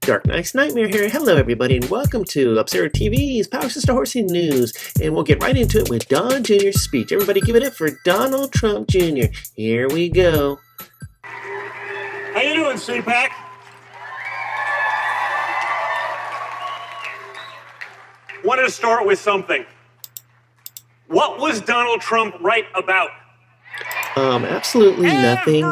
Dark Knight's Nightmare here. Hello, everybody, and welcome to Absurd TV's Power Sister Horsey News. And we'll get right into it with Don Jr.'s speech. Everybody give it up for Donald Trump Jr. Here we go. How you doing, CPAC? Wanted to start with something. What was Donald Trump right about? Absolutely nothing.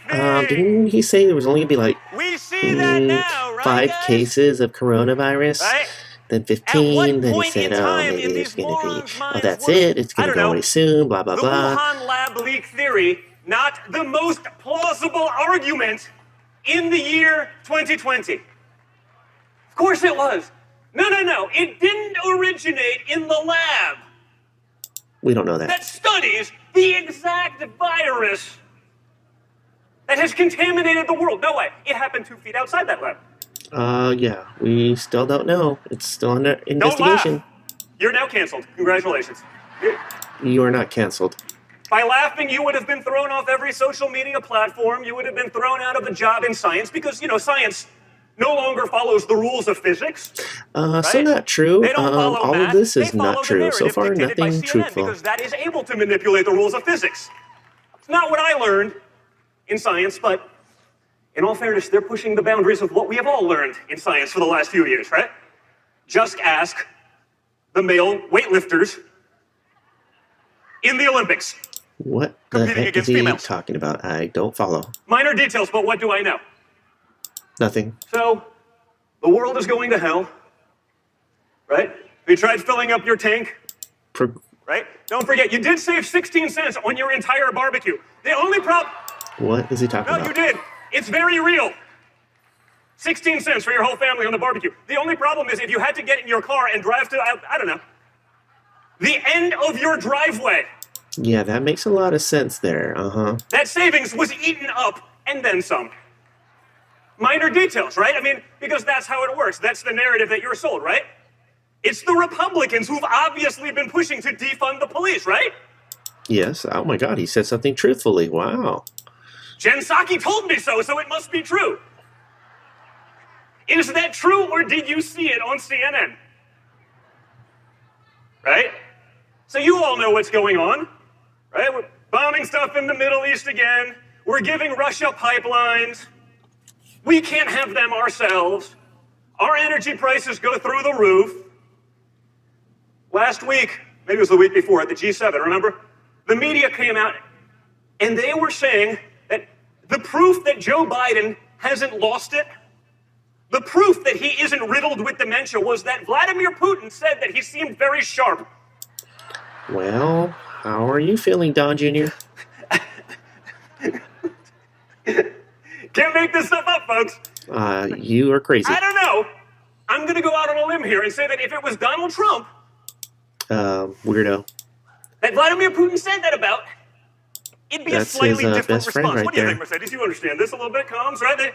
Didn't he say there was only going to be like we see that now, right, 5 guys? cases of coronavirus? Right? Then 15, then he said, maybe it's going to be, that's it, it's going to go away soon, blah, blah, blah. The Wuhan lab leak theory, not the most plausible argument in the year 2020. Of course it was. No. It didn't originate in the lab. We don't know that. That studies the exact virus that has contaminated the world. No way. It happened 2 feet outside that lab. Yeah, we still don't know. It's still under investigation. Don't laugh. You're now canceled. Congratulations. You are not canceled. By laughing, you would have been thrown off every social media platform. You would have been thrown out of a job in science because, science no longer follows the rules of physics. Right? So not true. They don't follow all math. of this is they not true. So far, dictated by nothing CNN truthful. Because that is able to manipulate the rules of physics. It's not what I learned in science, but in all fairness, they're pushing the boundaries of what we have all learned in science for the last few years, right? Just ask the male weightlifters in the Olympics. What the heck is he talking about? I don't follow. Minor details, but what do I know? Nothing. So, the world is going to hell, right? You tried filling up your tank, right? Don't forget, you did save 16 cents on your entire barbecue. The only problem... What is he talking about? No, you did. It's very real. 16 cents for your whole family on the barbecue. The only problem is if you had to get in your car and drive to, I don't know, the end of your driveway. Yeah, that makes a lot of sense there. That savings was eaten up and then some. Minor details, right? I mean, because that's how it works. That's the narrative that you're sold, right? It's the Republicans who've obviously been pushing to defund the police, right? Yes. Oh my God, he said something truthfully. Wow. Jen Psaki told me so it must be true. Is that true, or did you see it on CNN? Right? So you all know what's going on, right? We're bombing stuff in the Middle East again. We're giving Russia pipelines. We can't have them ourselves. Our energy prices go through the roof. Last week, maybe it was the week before, at the G7, remember? The media came out, and they were saying that the proof that Joe Biden hasn't lost it, the proof that he isn't riddled with dementia, was that Vladimir Putin said that he seemed very sharp. Well, how are you feeling, Don Jr.? Can't make this stuff up, folks. You are crazy. I don't know. I'm going to go out on a limb here and say that if it was Donald Trump... weirdo. That Vladimir Putin said that about, it'd be That's a slightly his, different best friend response. right What do you there. think, Mercedes? You understand this a little bit, Combs, right?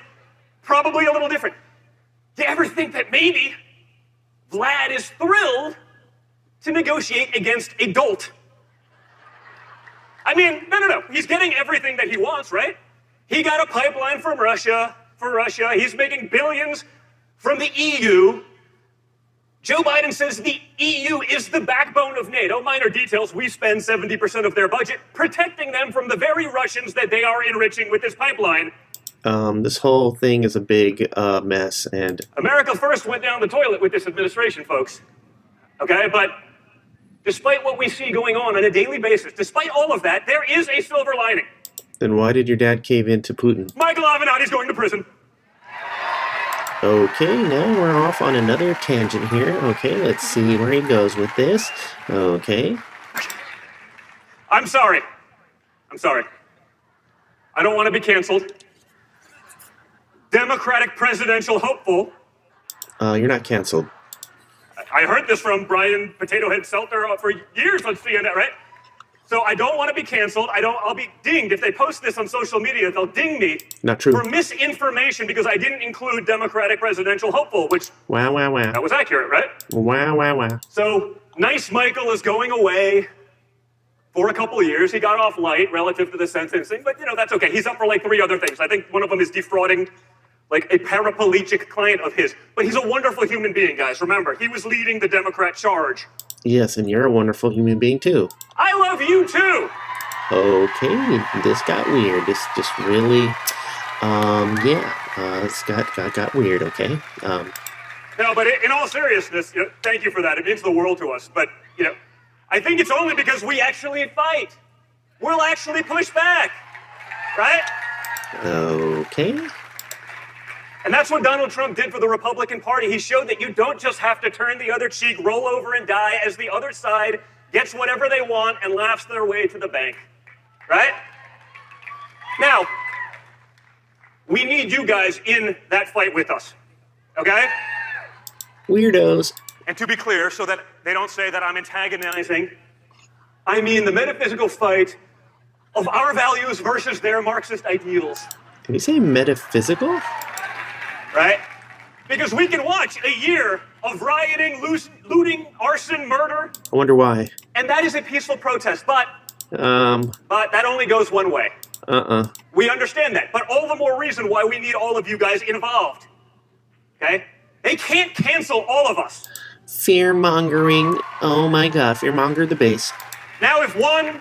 Probably a little different. Do you ever think that maybe Vlad is thrilled to negotiate against a dolt? I mean, no. He's getting everything that he wants, right? He got a pipeline from Russia, for Russia. He's making billions from the EU. Joe Biden says the EU is the backbone of NATO. Minor details, we spend 70% of their budget protecting them from the very Russians that they are enriching with this pipeline. This whole thing is a big mess, and... America first went down the toilet with this administration, folks. Okay, but despite what we see going on a daily basis, despite all of that, there is a silver lining. Then why did your dad cave in to Putin? Michael Avenatti's going to prison. Okay, now we're off on another tangent here. Okay, let's see where he goes with this. Okay. I'm sorry. I don't want to be canceled. Democratic presidential hopeful. You're not canceled. I heard this from Brian Potato Head Seltzer for years on CNN, right? So I don't want to be canceled. I'll be dinged. If they post this on social media, they'll ding me. Not true. For misinformation because I didn't include Democratic presidential hopeful, which... Wow. That was accurate, right? Wow. So, nice Michael is going away for a couple of years. He got off light relative to the sentencing, but, that's okay. He's up for like 3 other things. I think one of them is defrauding like a paraplegic client of his. But he's a wonderful human being, guys. Remember, he was leading the Democrat charge. Yes, and you're a wonderful human being, too. I love you, too. Okay, this got weird. This just really, it's got weird, okay? No, but in all seriousness, thank you for that. It means the world to us. But, I think it's only because we actually fight. We'll actually push back, right? Okay. And that's what Donald Trump did for the Republican Party. He showed that you don't just have to turn the other cheek, roll over and die as the other side gets whatever they want and laughs their way to the bank, right? Now, we need you guys in that fight with us, okay? Weirdos. And to be clear, so that they don't say that I'm antagonizing, I mean the metaphysical fight of our values versus their Marxist ideals. Did you say metaphysical? Right? Because we can watch a year of rioting, looting, arson, murder. I wonder why. And that is a peaceful protest, but that only goes one way. We understand that, but all the more reason why we need all of you guys involved. Okay? They can't cancel all of us. Fear-mongering. Oh my god, fear-monger the base. Now if 1,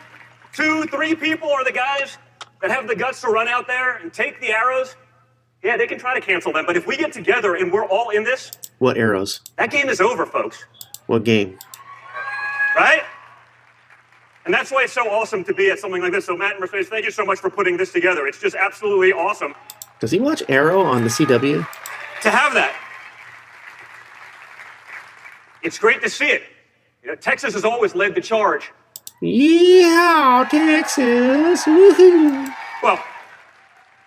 2, 3 people are the guys that have the guts to run out there and take the arrows, yeah, they can try to cancel them. But if we get together and we're all in this... What arrows? That game is over, folks. What game? Right? And that's why it's so awesome to be at something like this. So Matt and Mercedes, thank you so much for putting this together. It's just absolutely awesome. Does he watch Arrow on the CW? To have that. It's great to see it. Texas has always led the charge. Yeah, Texas. Woohoo. Well,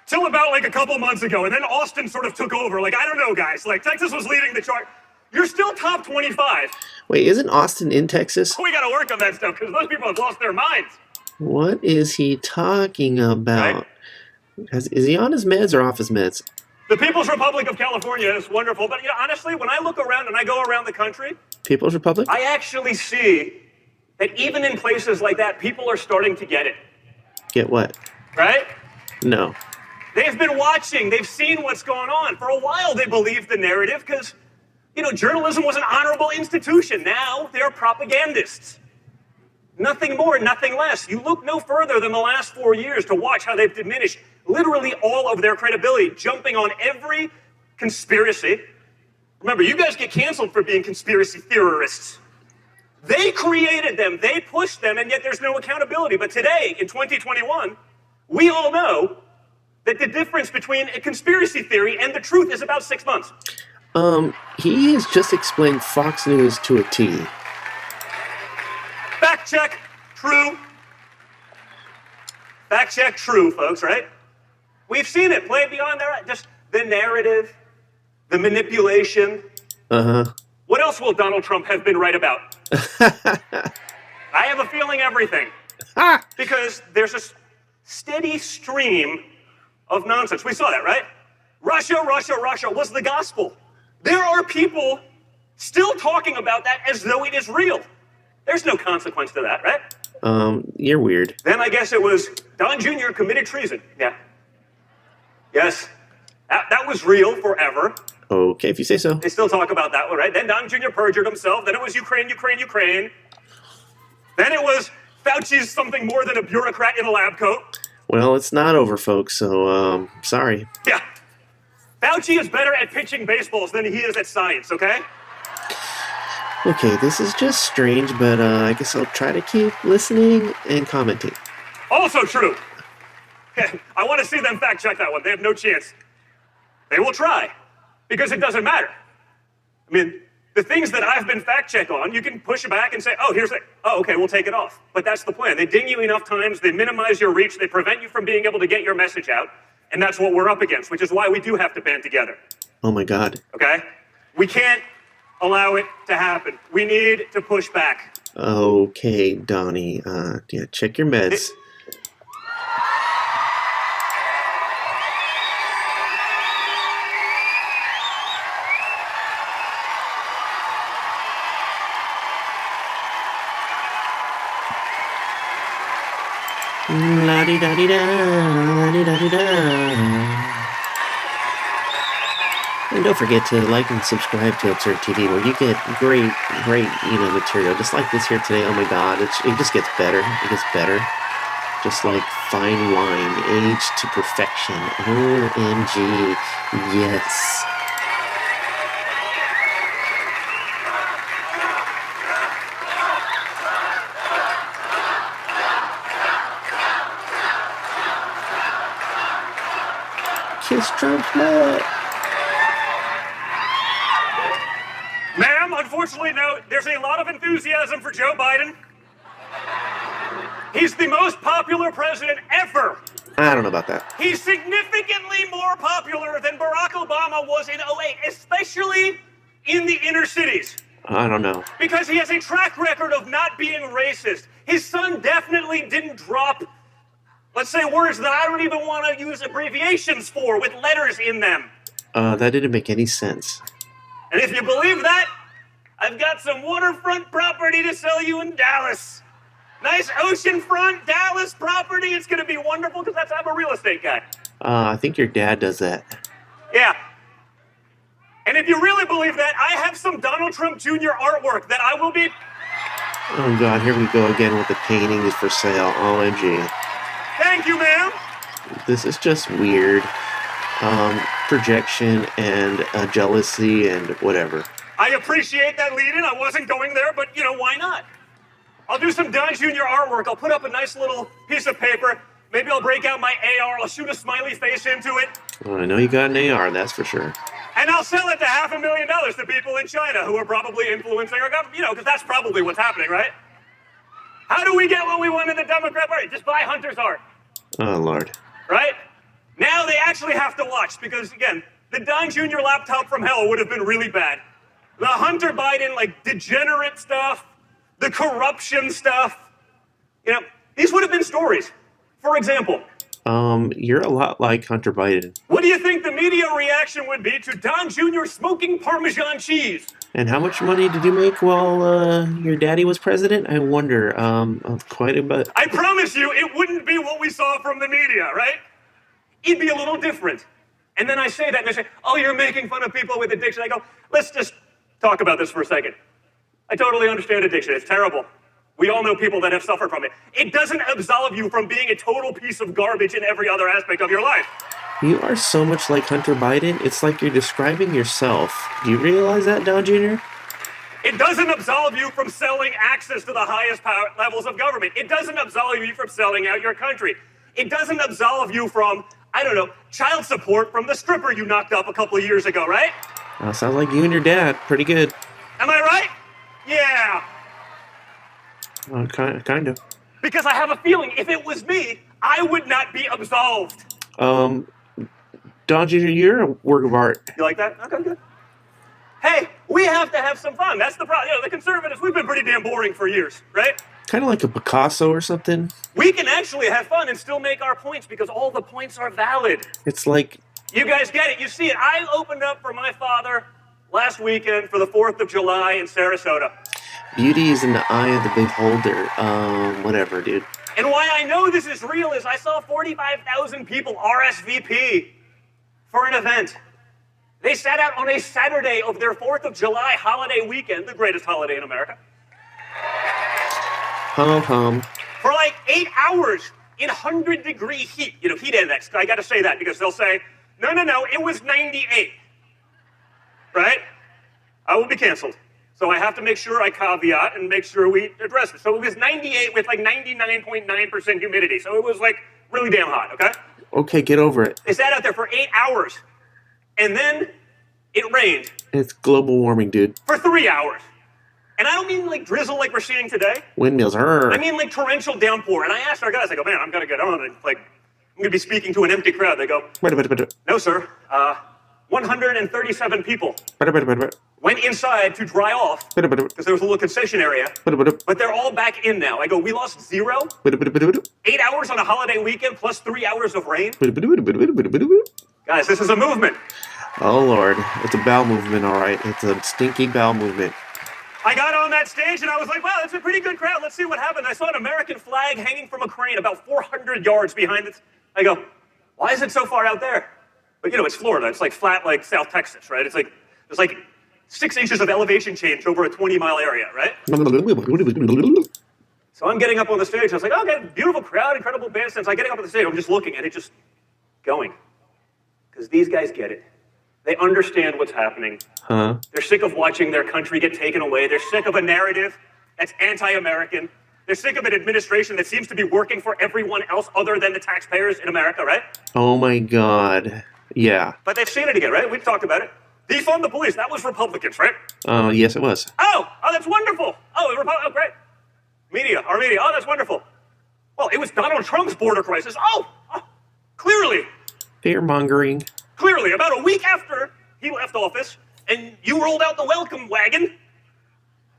till about a couple months ago, and then Austin sort of took over. I don't know, guys. Texas was leading the charge. You're still top 25. Wait, isn't Austin in Texas? We got to work on that stuff because those people have lost their minds. What is he talking about? Right? Is he on his meds or off his meds? The People's Republic of California is wonderful, but honestly, when I look around and I go around the country, People's Republic? I actually see that even in places like that, people are starting to get it. Get what? Right? No. They've been watching. They've seen what's going on. For a while, they believed the narrative because, journalism was an honorable institution. Now they're propagandists. Nothing more, nothing less. You look no further than the last 4 years to watch how they've diminished literally all of their credibility, jumping on every conspiracy. Remember, you guys get canceled for being conspiracy theorists. They created them, they pushed them, and yet there's no accountability. But today, in 2021, we all know that the difference between a conspiracy theory and the truth is about 6 months. He has just explained Fox News to a T. Fact check, true. Fact check, true, folks, right? We've seen it play beyond just the narrative, the manipulation. What else will Donald Trump have been right about? I have a feeling everything. Because there's a steady stream of nonsense. We saw that, right? Russia, Russia, Russia was the gospel. There are people still talking about that as though it is real. There's no consequence to that, right? You're weird. Then I guess it was Don Jr. committed treason. Yeah. Yes. That was real forever. Okay, if you say so. They still talk about that one, right? Then Don Jr. perjured himself. Then it was Ukraine, Ukraine, Ukraine. Then it was Fauci's something more than a bureaucrat in a lab coat. Well, it's not over, folks, so, sorry. Yeah. Fauci is better at pitching baseballs than he is at science, okay? Okay, this is just strange, but I guess I'll try to keep listening and commenting. Also true. I want to see them fact check that one. They have no chance. They will try, because it doesn't matter. I mean, the things that I've been fact checked on, you can push back and say, okay, we'll take it off. But that's the plan. They ding you enough times, they minimize your reach, they prevent you from being able to get your message out, and that's what we're up against, which is why we do have to band together. Oh my God. Okay? We can't allow it to happen. We need to push back. Okay, Donnie. Check your meds. La-di-da-di-da, la-di-da-di-da. And don't forget to like and subscribe to Absurd TV, where you get great, material just like this here today. Oh my God, it just gets better. It gets better. Just like fine wine, aged to perfection. OMG. Yes. Kiss Trump's butt. Ma'am, unfortunately, no, there's a lot of enthusiasm for Joe Biden. He's the most popular president ever. I don't know about that. He's significantly more popular than Barack Obama was in '08, especially in the inner cities. I don't know. Because he has a track record of not being racist. His son definitely didn't drop, let's say, words that I don't even want to use abbreviations for with letters in them. That didn't make any sense. And if you believe that, I've got some waterfront property to sell you in Dallas. Nice oceanfront Dallas property. It's going to be wonderful because I'm a real estate guy. I think your dad does that. Yeah. And if you really believe that, I have some Donald Trump Jr. artwork that I will be... Oh God, here we go again with the painting is for sale. OMG. Thank you, ma'am. This is just weird. Projection and jealousy and whatever. I appreciate that lead-in. I wasn't going there, but, why not? I'll do some Don Jr. artwork. I'll put up a nice little piece of paper. Maybe I'll break out my AR. I'll shoot a smiley face into it. Well, I know you got an AR, that's for sure. And I'll sell it to $500,000 to people in China who are probably influencing our government. Because that's probably what's happening, right? How do we get what we want in the Democrat Party? Just buy Hunter's art. Oh, Lord. Right? Now they actually have to watch because, again, the Don Jr. laptop from hell would have been really bad. The Hunter Biden, degenerate stuff, the corruption stuff, these would have been stories. For example, you're a lot like Hunter Biden. what do you think the media reaction would be to Don Jr. smoking Parmesan cheese? And how much money did you make while your daddy was president? I wonder. Quite a bit. I promise you, it wouldn't be what we saw from the media, right? It'd be a little different. And then I say that, and they say, oh, you're making fun of people with addiction. I go, let's just talk about this for a second. I totally understand addiction. It's terrible. We all know people that have suffered from it. It doesn't absolve you from being a total piece of garbage in every other aspect of your life. You are so much like Hunter Biden. It's like you're describing yourself. Do you realize that, Don Jr.? It doesn't absolve you from selling access to the highest power levels of government. It doesn't absolve you from selling out your country. It doesn't absolve you from, child support from the stripper you knocked up a couple of years ago, right? Sounds like you and your dad. Pretty good. Am I right? Yeah. Kind of. Because I have a feeling if it was me, I would not be absolved. Don Jr., you're a work of art. You like that? Okay, good. Hey, we have to have some fun. That's the problem. The conservatives, we've been pretty damn boring for years, right? Kind of like a Picasso or something. We can actually have fun and still make our points because all the points are valid. It's like... You guys get it. You see it. I opened up for my father last weekend for the 4th of July in Sarasota. Beauty is in the eye of the beholder. Whatever, dude. And why I know this is real is I saw 45,000 people RSVP for an event. They sat out on a Saturday of their 4th of July holiday weekend, the greatest holiday in America. Hum. For 8 hours in 100-degree heat. Heat index. I got to say that because they'll say, no, it was 98. Right? I will be canceled. So I have to make sure I caveat and make sure we address it. So it was 98 with 99.9% humidity. So it was really damn hot, okay? Okay, get over it. They sat out there for 8 hours. And then it rained. It's global warming, dude. For 3 hours. And I don't mean drizzle like we're seeing today. Windmills. I mean torrential downpour. And I asked our guys, I go, man, I'm going to get on and I'm going to be speaking to an empty crowd. They go, Wait. no, sir. 137 people went inside to dry off because there was a little concession area. But they're all back in now. I go, we lost 0? 8 hours on a holiday weekend plus 3 hours of rain? Guys, this is a movement. Oh, Lord. It's a bowel movement, all right. It's a stinky bowel movement. I got on that stage and I was like, wow, it's a pretty good crowd. Let's see what happened. I saw an American flag hanging from a crane about 400 yards behind it. I go, why is it so far out there? But it's Florida. It's like flat like South Texas, right? It's like there's like 6 inches of elevation change over a 20-mile area, right? So I'm getting up on the stage. I was like, okay, beautiful crowd, incredible bandstands. I'm getting up on the stage. I'm just looking at it, just going. Because these guys get it. They understand what's happening. Huh? They're sick of watching their country get taken away. They're sick of a narrative that's anti-American. They're sick of an administration that seems to be working for everyone else other than the taxpayers in America, right? Oh my God. Yeah. But they've seen it again, right? We've talked about it. Defund the police. That was Republicans, right? Yes, it was. Oh, that's wonderful. Oh, great. Our media. Oh, that's wonderful. Well, it was Donald Trump's border crisis. Oh, clearly. Fear-mongering. Clearly, about a week after he left office, and you rolled out the welcome wagon.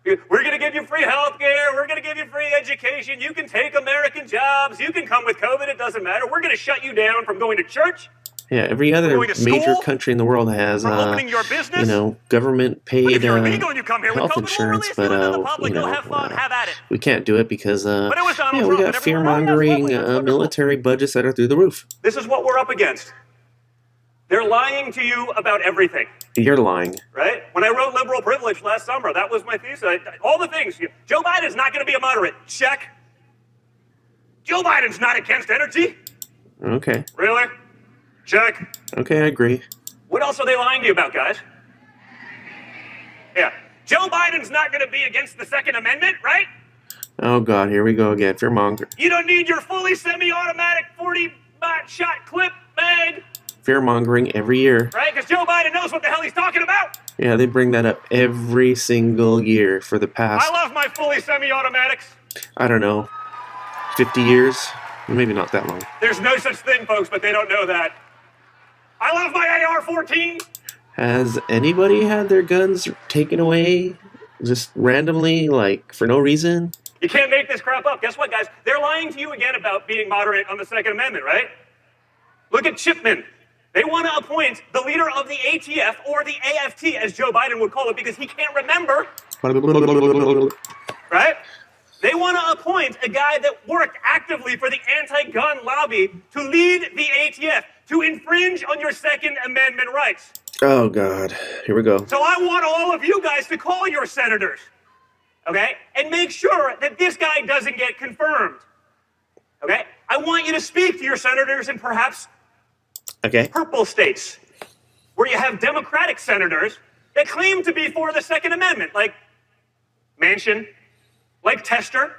We're going to give you free health care. We're going to give you free education. You can take American jobs. You can come with COVID. It doesn't matter. We're going to shut you down from going to church. Yeah, every other major country in the world has, opening your business. government-paid health insurance, but have fun, have at it. we can't do it because But it was Donald we Trump, got and everyone, fear-mongering that's wonderful. military budgets that are through the roof. This is what we're up against. They're lying to you about everything. You're lying. Right? When I wrote liberal privilege last summer, that was my thesis. All the things. Joe Biden's not going to be a moderate. Check. Joe Biden's not against energy. Okay. Really? Check. Okay, I agree. What else are they lying to you about, guys? Yeah. Joe Biden's not going to be against the Second Amendment, right? Oh, God, here we go again. Fear-monger. You don't need your fully semi-automatic 40-shot clip mag. Fear-mongering every year. Right? Because Joe Biden knows what the hell he's talking about. Yeah, they bring that up every single year for the past, I love my fully semi-automatics. I don't know, 50 years? Maybe not that long. There's no such thing, folks, but they don't know that. I love my AR-14. Has anybody had their guns taken away just randomly, like, for no reason? You can't make this crap up. Guess what, guys? They're lying to you again about being moderate on the Second Amendment, right? Look at Chipman. They want to appoint the leader of the ATF, or the AFT, as Joe Biden would call it, because he can't remember, right? They want to appoint a guy that worked actively for the anti-gun lobby to lead the ATF, to infringe on your Second Amendment rights. Oh, God. Here we go. So I want all of you guys to call your senators, okay? And make sure that this guy doesn't get confirmed, okay? I want you to speak to your senators in perhaps purple states, where you have Democratic senators that claim to be for the Second Amendment, like Manchin, like Tester,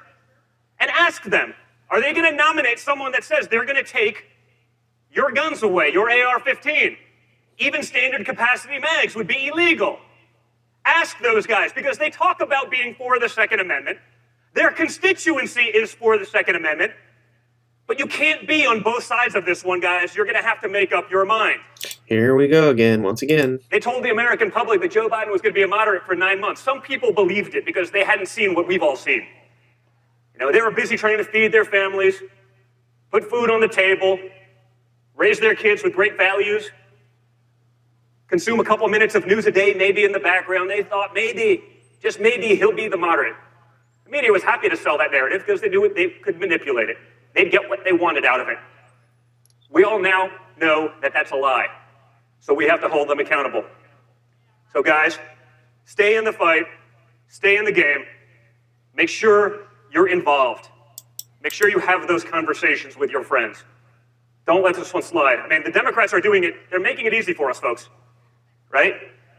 and ask them, are they going to nominate someone that says they're going to take your guns away, your AR-15? Even standard capacity mags would be illegal. Ask those guys, because they talk about being for the Second Amendment. Their constituency is for the Second Amendment. But you can't be on both sides of this one, guys. You're going to have to make up your mind. Here we go again, once again. They told the American public that Joe Biden was going to be a moderate for 9 months. Some people believed it because they hadn't seen what we've all seen. They were busy trying to feed their families, put food on the table, raise their kids with great values, consume a couple minutes of news a day, maybe in the background. They thought maybe, just maybe, he'll be the moderate. The media was happy to sell that narrative because they knew they could manipulate it. They'd get what they wanted out of it. We all now know that that's a lie. So we have to hold them accountable. So guys, stay in the fight, stay in the game, make sure you're involved. Make sure you have those conversations with your friends. Don't let this one slide. I mean, the Democrats are doing it, they're making it easy for us, folks. Right?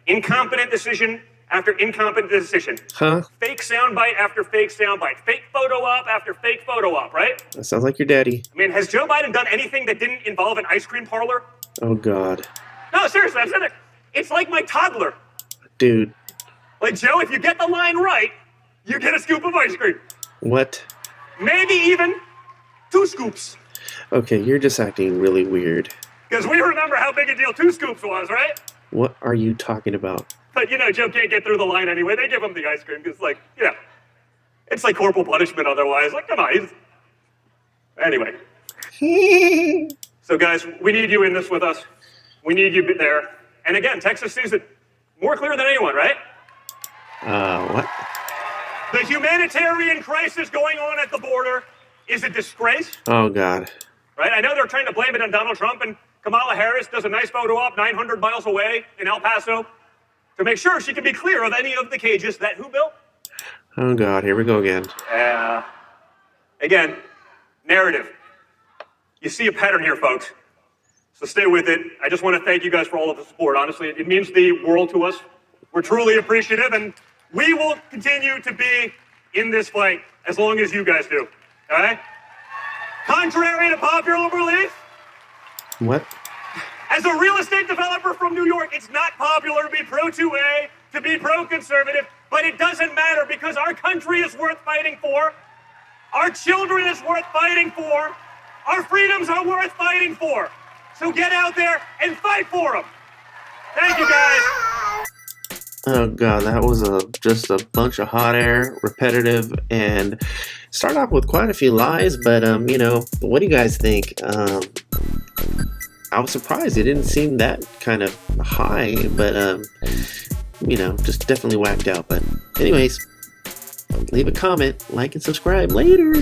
Incompetent decision after incompetent decision. Fake soundbite after fake soundbite. Fake photo op after fake photo op, right? That sounds like your daddy. I mean, has Joe Biden done anything that didn't involve an ice cream parlor? Oh, God. No, seriously, I've said it. It's like my toddler. Dude. Like, Joe, if you get the line right, you get a scoop of ice cream. What? Maybe even 2 scoops. Okay, you're just acting really weird. Because we remember how big a deal 2 scoops was, right? What are you talking about? But, Joe can't get through the line anyway. They give him the ice cream because, it's like corporal punishment otherwise. Like, come on. Anyway. So, guys, we need you in this with us. We need you there. And again, Texas sees it more clear than anyone, right? What? The humanitarian crisis going on at the border is a disgrace. Oh, God. Right? I know they're trying to blame it on Donald Trump, and Kamala Harris does a nice photo op 900 miles away in El Paso to make sure she can be clear of any of the cages that who built? Oh, God, here we go again. Again, narrative. You see a pattern here, folks. So stay with it. I just want to thank you guys for all of the support. Honestly, it means the world to us. We're truly appreciative, and we will continue to be in this fight as long as you guys do. All right? Contrary to popular belief, What? as a real estate developer from New York, it's not popular to be pro-2A, to be pro-conservative, but it doesn't matter because our country is worth fighting for. Our children is worth fighting for. Our freedoms are worth fighting for. So get out there and fight for them. Thank you, guys. Oh, God, that was just a bunch of hot air, repetitive, and start off with quite a few lies, but, what do you guys think? I was surprised. It didn't seem that kind of high, but, just definitely whacked out. But anyways, leave a comment, like, and subscribe. Later.